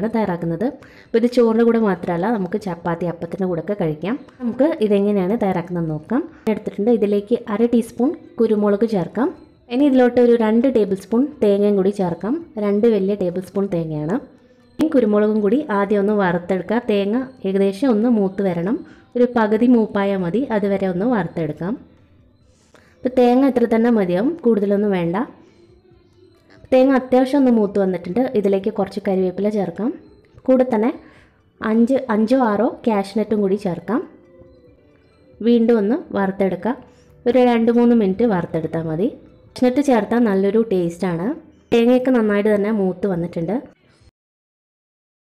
കൂടിയാണ് തയ്യാറാക്കുന്നത്. അപ്പോൾ ഇത് ചോറിൻ്റെ കൂടെ മാത്രമല്ല, നമുക്ക് ചപ്പാത്തി അപ്പത്തിൻ്റെ കൂടെയൊക്കെ കഴിക്കാം. നമുക്ക് ഇതെങ്ങനെയാണ് തയ്യാറാക്കുന്നത് നോക്കാം. എടുത്തിട്ടുണ്ട്. ഇതിലേക്ക് 1/2 ടീസ്പൂൺ കുരുമുളക് ചേർക്കാം. ഇനി ഇതിലോട്ട് ഒരു 2 ടേബിൾ സ്പൂൺ തേങ്ങയും കൂടി ചേർക്കാം. 2 വലിയ ടേബിൾ സ്പൂൺ തേങ്ങയാണ്. ഈ കുരുമുളകും കൂടി ആദ്യം ഒന്ന് വറുത്തെടുക്കുക. തേങ്ങ ഏകദേശം ഒന്ന് മൂത്ത് വരണം. ഒരു പകുതി മൂപ്പായാൽ മതി, അതുവരെ ഒന്ന് വറുത്തെടുക്കാം. ഇപ്പോൾ തേങ്ങ ഇത്ര തന്നെ മതിയാവും, കൂടുതലൊന്നും വേണ്ട. തേങ്ങ അത്യാവശ്യം ഒന്ന് മൂത്ത് വന്നിട്ടുണ്ട്. ഇതിലേക്ക് കുറച്ച് കരിവേപ്പില ചേർക്കാം. കൂടെ തന്നെ 5 or 6 കാഷ്നട്ടും കൂടി ചേർക്കാം. വീണ്ടും ഒന്ന് വറുത്തെടുക്കുക. ഒരു 2-3 മിനിറ്റ് വറുത്തെടുത്താൽ മതി. കാഷ്നട്ട് ചേർത്താൽ നല്ലൊരു ടേസ്റ്റാണ്. തേങ്ങയൊക്കെ നന്നായിട്ട് തന്നെ മൂത്ത് വന്നിട്ടുണ്ട്.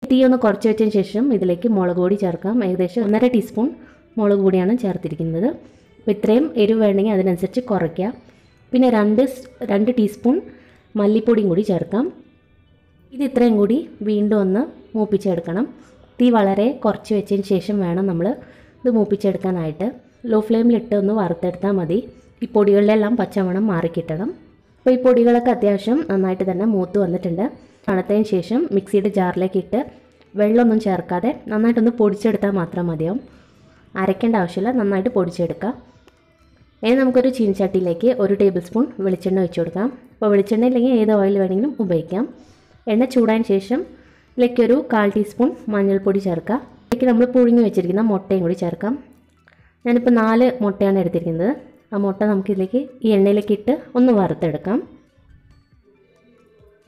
തീ ഒന്ന് കുറച്ച് വെച്ചതിന് ശേഷം ഇതിലേക്ക് മുളക് പൊടി ചേർക്കാം. ഏകദേശം 1.5 ടീസ്പൂൺ മുളക് പൊടിയാണ് ചേർത്തിരിക്കുന്നത്. അപ്പോൾ ഇത്രയും എരിവ് വേണമെങ്കിൽ അതിനനുസരിച്ച് കുറയ്ക്കുക. പിന്നെ 2 ടീസ്പൂൺ മല്ലിപ്പൊടിയും കൂടി ചേർക്കാം. ഇത് ഇത്രയും കൂടി വീണ്ടും ഒന്ന് മൂപ്പിച്ചെടുക്കണം. തീ വളരെ കുറച്ച് വെച്ചതിന് ശേഷം വേണം നമ്മൾ ഇത് മൂപ്പിച്ചെടുക്കാനായിട്ട്. ലോ ഫ്ലെയിമിലിട്ട് ഒന്ന് വറുത്തെടുത്താൽ മതി. ഈ പൊടികളിലെല്ലാം പച്ചമണം മാറിക്കിട്ടണം. അപ്പോൾ ഈ പൊടികളൊക്കെ അത്യാവശ്യം നന്നായിട്ട് തന്നെ മൂത്ത് വന്നിട്ടുണ്ട്. തണുത്തതിന് ശേഷം മിക്സിയുടെ ജാറിലേക്ക് ഇട്ട് വെള്ളമൊന്നും ചേർക്കാതെ നന്നായിട്ടൊന്ന് പൊടിച്ചെടുത്താൽ മാത്രം മതിയാവും. അരയ്ക്കേണ്ട ആവശ്യമില്ല, നന്നായിട്ട് പൊടിച്ചെടുക്കുക. ഇനി നമുക്കൊരു ചീനച്ചട്ടിയിലേക്ക് 1 ടേബിൾ സ്പൂൺ വെളിച്ചെണ്ണ ഒഴിച്ചു കൊടുക്കാം. അപ്പോൾ വെളിച്ചെണ്ണ ഇല്ലെങ്കിൽ ഏത് ഓയിൽ വേണമെങ്കിലും ഉപയോഗിക്കാം. എണ്ണ ചൂടായതിന് ശേഷം ഇതിലേക്കൊരു 1/4 ടീസ്പൂൺ മഞ്ഞൾപ്പൊടി ചേർക്കുക. ഇതിലേക്ക് നമ്മൾ പുഴുങ്ങി വെച്ചിരിക്കുന്ന മുട്ടയും കൂടി ചേർക്കാം. ഞാനിപ്പോൾ 4 മുട്ടയാണ് എടുത്തിരിക്കുന്നത്. ആ മുട്ട നമുക്കിതിലേക്ക് ഈ എണ്ണയിലേക്ക് ഇട്ട് ഒന്ന് വറുത്തെടുക്കാം.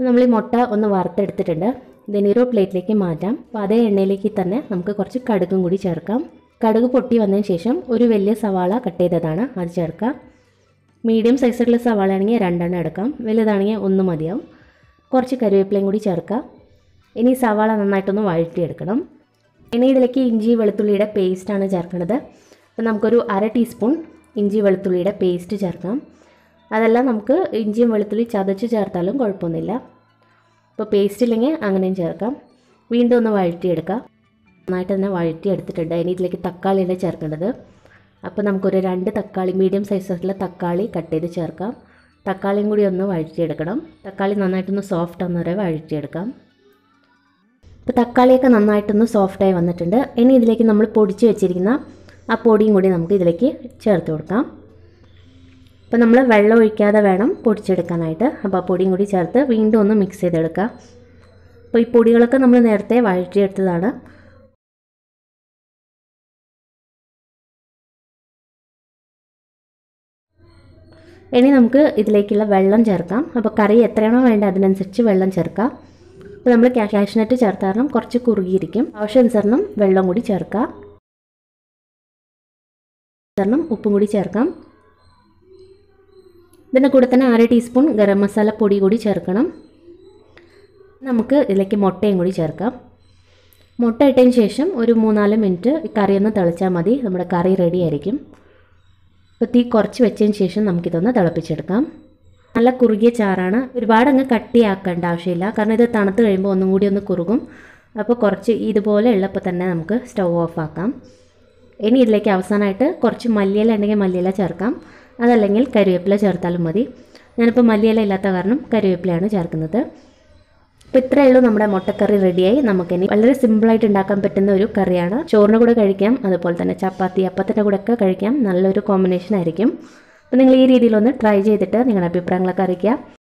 നമ്മൾ ഈ മുട്ട ഒന്ന് വറുത്തെടുത്തിട്ടുണ്ട്. ഇതിനെ ഒരു പ്ലേറ്റിലേക്ക് മാറ്റാം. അപ്പോൾ അതേ എണ്ണയിലേക്ക് തന്നെ നമുക്ക് കുറച്ച് കടുകും കൂടി ചേർക്കാം. കടുക് പൊട്ടി വന്നതിന് ശേഷം ഒരു വലിയ സവാള കട്ട് ചെയ്തതാണ്, അത് ചേർക്കാം. മീഡിയം സൈസുള്ള സവാള ആണെങ്കിൽ 2 എണ്ണം എടുക്കാം, വലുതാണെങ്കിൽ 1 മതിയാവും. കുറച്ച് കറിവേപ്പിലയും കൂടി ചേർക്കാം. ഇനി സവാള നന്നായിട്ടൊന്ന് വഴറ്റിയെടുക്കണം. ഇനി ഇതിലേക്ക് ഇഞ്ചി വെളുത്തുള്ളിയുടെ പേസ്റ്റാണ് ചേർക്കുന്നത്. അപ്പോൾ നമുക്കൊരു 1/2 ടീസ്പൂൺ ഇഞ്ചി വെളുത്തുള്ളിയുടെ പേസ്റ്റ് ചേർക്കാം. അതെല്ലാം നമുക്ക് ഇഞ്ചിയും വെളുത്തുള്ളി ചതച്ച് ചേർത്താലും കുഴപ്പമൊന്നുമില്ല. ഇപ്പോൾ പേസ്റ്റ് ഇല്ലെങ്കിൽ അങ്ങനെയും ചേർക്കാം. വീണ്ടും ഒന്ന് വഴറ്റിയെടുക്കാം. നന്നായിട്ട് തന്നെ വഴറ്റിയെടുത്തിട്ടുണ്ട്. ഇനി ഇതിലേക്ക് തക്കാളിയാണ് ചേർക്കേണ്ടത്. അപ്പോൾ നമുക്കൊരു 2 തക്കാളി, മീഡിയം സൈസുള്ള തക്കാളി കട്ട് ചെയ്ത് ചേർക്കാം. തക്കാളിയും കൂടി ഒന്ന് വഴറ്റിയെടുക്കണം. തക്കാളി നന്നായിട്ടൊന്ന് സോഫ്റ്റ് ആവുന്നവരെ വഴറ്റിയെടുക്കാം. ഇപ്പോൾ തക്കാളിയൊക്കെ നന്നായിട്ടൊന്ന് സോഫ്റ്റായി വന്നിട്ടുണ്ട്. ഇനി ഇതിലേക്ക് നമ്മൾ പൊടിച്ച് വെച്ചിരിക്കുന്ന ആ പൊടിയും കൂടി നമുക്ക് ഇതിലേക്ക് ചേർത്ത് കൊടുക്കാം. അപ്പോൾ നമ്മൾ വെള്ളം ഒഴിക്കാതെ വേണം പൊടിച്ചെടുക്കാനായിട്ട്. അപ്പോൾ ആ പൊടിയും കൂടി ചേർത്ത് വീണ്ടും ഒന്ന് മിക്സ് ചെയ്തെടുക്കുക. അപ്പോൾ ഈ പൊടികളൊക്കെ നമ്മൾ നേരത്തെ വഴറ്റിയെടുത്തതാണ്. ഇനി നമുക്ക് ഇതിലേക്കുള്ള വെള്ളം ചേർക്കാം. അപ്പോൾ കറി എത്രയാണോ വേണ്ടത് അതിനനുസരിച്ച് വെള്ളം ചേർക്കാം. അപ്പോൾ നമ്മൾ കാഷ്നട്ട് ചേർത്ത കാരണം കുറച്ച് കുറുകിയിരിക്കും. ആവശ്യാനുസരണം വെള്ളം കൂടി ചേർക്കാം. ഉപ്പും കൂടി ചേർക്കാം. ഇതിൻ്റെ കൂടെ തന്നെ 1/2 ടീസ്പൂൺ ഗരം മസാല പൊടി കൂടി ചേർക്കണം. നമുക്ക് ഇതിലേക്ക് മുട്ടയും കൂടി ചേർക്കാം. മുട്ട ഇട്ടതിന് ശേഷം ഒരു 3-4 മിനിറ്റ് ഈ കറി ഒന്ന് തിളച്ചാൽ മതി. നമ്മുടെ കറി റെഡി ആയിരിക്കും. അപ്പോൾ തീ കുറച്ച് വെച്ചതിന് ശേഷം നമുക്കിതൊന്ന് തിളപ്പിച്ചെടുക്കാം. നല്ല കുറുകിയ ചാറാണ്. ഒരുപാട് അങ്ങ് കട്ടിയാക്കേണ്ട ആവശ്യമില്ല, കാരണം ഇത് തണുത്ത് കഴിയുമ്പോൾ ഒന്നും കൂടി ഒന്ന് കുറുകും. അപ്പോൾ കുറച്ച് ഇതുപോലെ ഉള്ളപ്പോൾ തന്നെ നമുക്ക് സ്റ്റൗ ഓഫ് ആക്കാം. ഇനി ഇതിലേക്ക് അവസാനമായിട്ട് കുറച്ച് മല്ലിയില ഉണ്ടെങ്കിൽ മല്ലിയില ചേർക്കാം, അതല്ലെങ്കിൽ കറിവേപ്പില ചേർത്താലും മതി. ഞാനിപ്പോൾ മല്ലിയില ഇല്ലാത്ത കാരണം കറിവേപ്പിലയാണ് ചേർക്കുന്നത്. അപ്പോൾ ഇത്രയേ ഉള്ളൂ, നമ്മുടെ മുട്ടക്കറി റെഡിയായി. നമുക്കിനി വളരെ സിമ്പിളായിട്ട് ഉണ്ടാക്കാൻ പറ്റുന്ന ഒരു കറിയാണ്. ചോറിന് കൂടെ കഴിക്കാം, അതുപോലെ തന്നെ ചപ്പാത്തി അപ്പത്തിൻ്റെ കൂടെ ഒക്കെ കഴിക്കാം. നല്ലൊരു കോമ്പിനേഷൻ ആയിരിക്കും. അപ്പോൾ നിങ്ങൾ ഈ രീതിയിലൊന്ന് ട്രൈ ചെയ്തിട്ട് നിങ്ങളുടെ അഭിപ്രായങ്ങളൊക്കെ അറിയിക്കുക.